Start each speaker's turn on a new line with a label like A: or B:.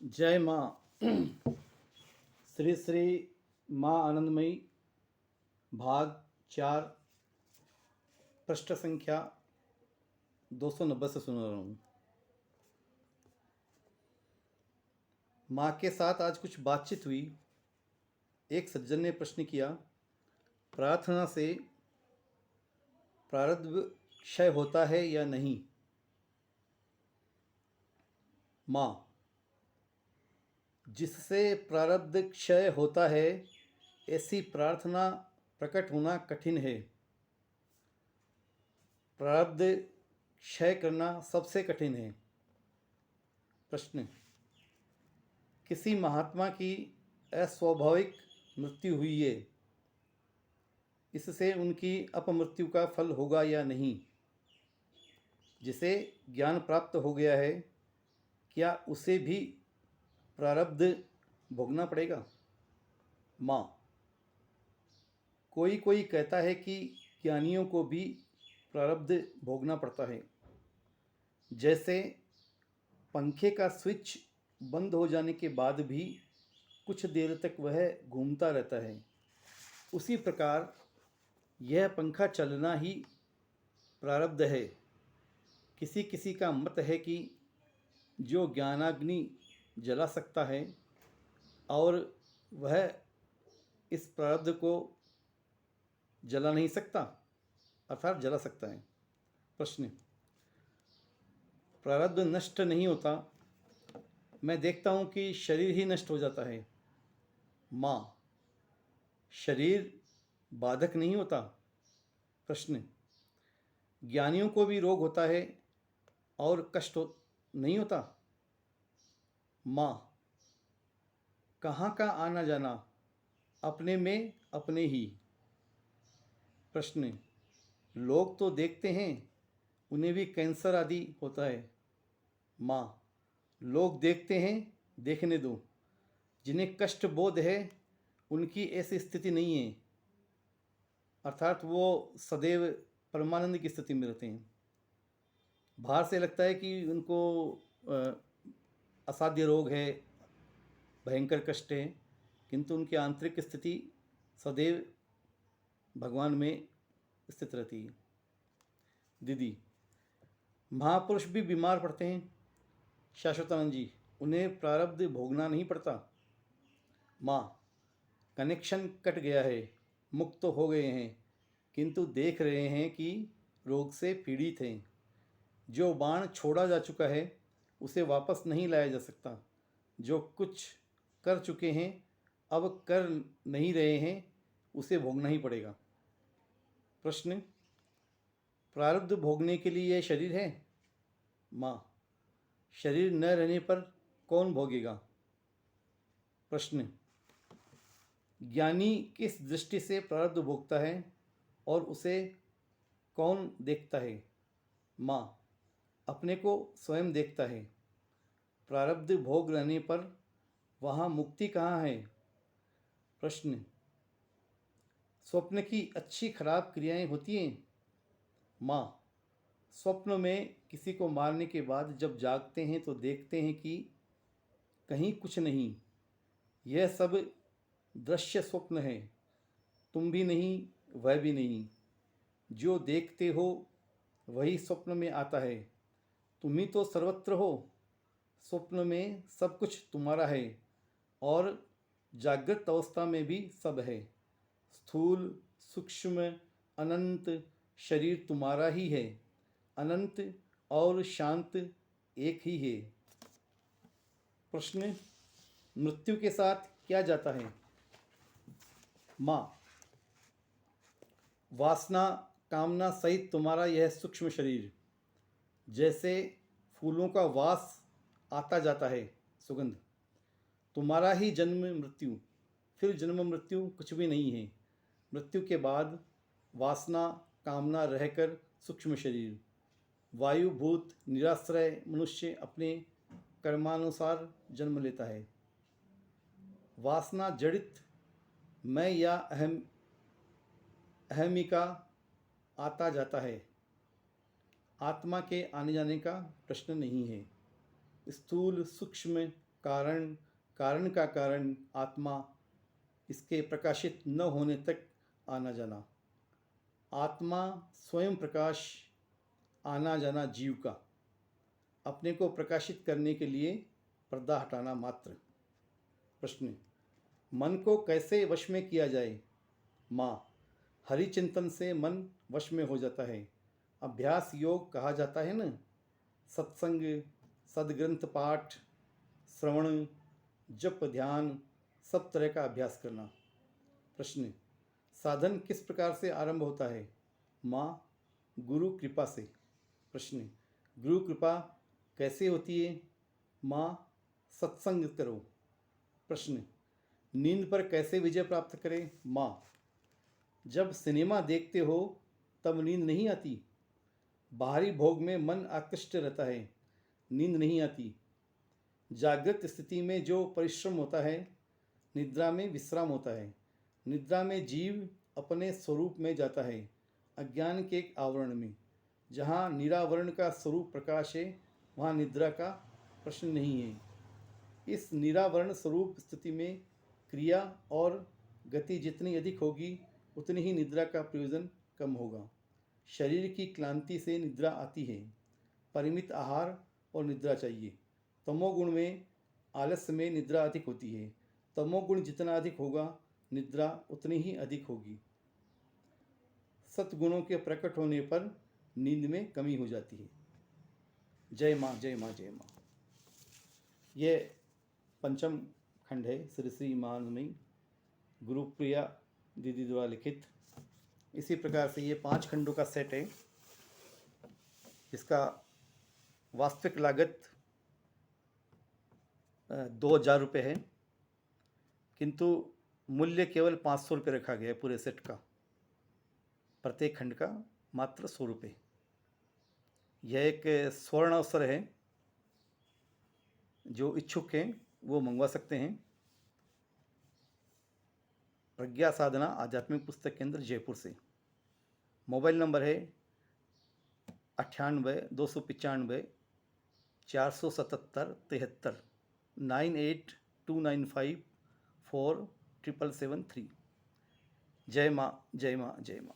A: जय माँ। श्री श्री माँ आनंदमयी, भाग 4, पृष्ठ संख्या 290 से सुन रहा हूँ। माँ के साथ आज कुछ बातचीत हुई। एक सज्जन ने प्रश्न किया, प्रार्थना से प्रारब्ध क्षय होता है या नहीं? माँ, जिससे प्रारब्ध क्षय होता है ऐसी प्रार्थना प्रकट होना कठिन है। प्रारब्ध क्षय करना सबसे कठिन है। प्रश्न, किसी महात्मा की अस्वाभाविक मृत्यु हुई है, इससे उनकी अपमृत्यु का फल होगा या नहीं? जिसे ज्ञान प्राप्त हो गया है, क्या उसे भी प्रारब्ध भोगना पड़ेगा? माँ, कोई कोई कहता है कि ज्ञानियों को भी प्रारब्ध भोगना पड़ता है। जैसे पंखे का स्विच बंद हो जाने के बाद भी कुछ देर तक वह घूमता रहता है, उसी प्रकार यह पंखा चलना ही प्रारब्ध है। किसी किसी का मत है कि जो ज्ञानाग्नि जला सकता है और वह इस प्रारब्ध को जला नहीं सकता, अर्थात जला सकता है। प्रश्न, प्रारब्ध नष्ट नहीं होता, मैं देखता हूँ कि शरीर ही नष्ट हो जाता है। माँ, शरीर बाधक नहीं होता। प्रश्न, ज्ञानियों को भी रोग होता है और कष्ट नहीं होता? माँ, कहाँ का आना जाना, अपने में अपने ही। प्रश्न, लोग तो देखते हैं, उन्हें भी कैंसर आदि होता है। माँ, लोग देखते हैं, देखने दो। जिन्हें कष्ट बोध है उनकी ऐसी स्थिति नहीं है, अर्थात वो सदैव परमानंद की स्थिति में रहते हैं। बाहर से लगता है कि उनको असाध्य रोग है, भयंकर कष्ट है, किंतु उनकी आंतरिक स्थिति सदैव भगवान में स्थित रहती है। दीदी, महापुरुष भी बीमार पड़ते हैं। शाश्वतानंद जी, उन्हें प्रारब्ध भोगना नहीं पड़ता। माँ, कनेक्शन कट गया है, मुक्त तो हो गए हैं, किंतु देख रहे हैं कि रोग से पीड़ित हैं। जो बाण छोड़ा जा चुका है उसे वापस नहीं लाया जा सकता। जो कुछ कर चुके हैं, अब कर नहीं रहे हैं, उसे भोगना ही पड़ेगा। प्रश्न, प्रारब्ध भोगने के लिए यह शरीर है? माँ, शरीर न रहने पर कौन भोगेगा? प्रश्न, ज्ञानी किस दृष्टि से प्रारब्ध भोगता है और उसे कौन देखता है? माँ, अपने को स्वयं देखता है। प्रारब्ध भोग रहने पर वहाँ मुक्ति कहाँ है? प्रश्न, स्वप्न की अच्छी खराब क्रियाएं होती हैं? माँ, स्वप्न में किसी को मारने के बाद जब जागते हैं तो देखते हैं कि कहीं कुछ नहीं, यह सब दृश्य स्वप्न है। तुम भी नहीं, वह भी नहीं। जो देखते हो वही स्वप्न में आता है। तुम ही तो सर्वत्र हो। स्वप्न में सब कुछ तुम्हारा है और जागृत अवस्था में भी सब है। स्थूल सूक्ष्म अनंत शरीर तुम्हारा ही है। अनंत और शांत एक ही है। प्रश्न, मृत्यु के साथ क्या जाता है? माँ, वासना कामना सहित तुम्हारा यह सूक्ष्म शरीर जैसे फूलों का वास आता जाता है, सुगंध, तुम्हारा ही जन्म मृत्यु, फिर जन्म मृत्यु कुछ भी नहीं है। मृत्यु के बाद वासना कामना रहकर सूक्ष्म शरीर, वायुभूत निराश्रय मनुष्य अपने कर्मानुसार जन्म लेता है। वासना जड़ित मैं या अहमी का आता जाता है। आत्मा के आने जाने का प्रश्न नहीं है। स्थूल सूक्ष्म कारण, कारण का कारण, आत्मा, इसके प्रकाशित न होने तक आना जाना। आत्मा स्वयं प्रकाश, आना जाना जीव का, अपने को प्रकाशित करने के लिए पर्दा हटाना मात्र। प्रश्न, मन को कैसे वश में किया जाए? माँ, हरिचिंतन से मन वश में हो जाता है। अभ्यास योग कहा जाता है न। सत्संग, सदग्रंथ पाठ, श्रवण, जप, ध्यान, सब तरह का अभ्यास करना। प्रश्न, साधन किस प्रकार से आरंभ होता है? माँ, गुरु कृपा से। प्रश्न, गुरु कृपा कैसे होती है? माँ, सत्संग करो। प्रश्न, नींद पर कैसे विजय प्राप्त करें? माँ, जब सिनेमा देखते हो तब नींद नहीं आती। बाहरी भोग में मन आकृष्ट रहता है, नींद नहीं आती। जागृत स्थिति में जो परिश्रम होता है, निद्रा में विश्राम होता है। निद्रा में जीव अपने स्वरूप में जाता है, अज्ञान के एक आवरण में। जहाँ निरावरण का स्वरूप प्रकाश है, वहाँ निद्रा का प्रश्न नहीं है। इस निरावरण स्वरूप स्थिति में क्रिया और गति जितनी अधिक होगी, उतनी ही निद्रा का प्रयोजन कम होगा। शरीर की क्लांति से निद्रा आती है। परिमित आहार और निद्रा चाहिए। तमोगुण में, आलस्य में निद्रा अधिक होती है। तमोगुण जितना अधिक होगा, निद्रा उतनी ही अधिक होगी। सत्गुणों के प्रकट होने पर नींद में कमी हो जाती है। जय माँ, जय माँ, जय माँ। ये पंचम खंड है श्री श्री महानंदमयी गुरुप्रिया दीदी द्वारा लिखित। इसी प्रकार से ये 5 खंडों का सेट है। इसका वास्तविक लागत 2000 रुपये है, किंतु मूल्य केवल 500 रुपये रखा गया है पूरे सेट का। प्रत्येक खंड का मात्र 100 रुपये। यह एक स्वर्ण अवसर है। जो इच्छुक हैं वो मंगवा सकते हैं। प्रज्ञा साधना आध्यात्मिक पुस्तक केंद्र, जयपुर से। मोबाइल नंबर है 98 295 477 73, 9829547773। जय माँ, जय माँ, जय माँ।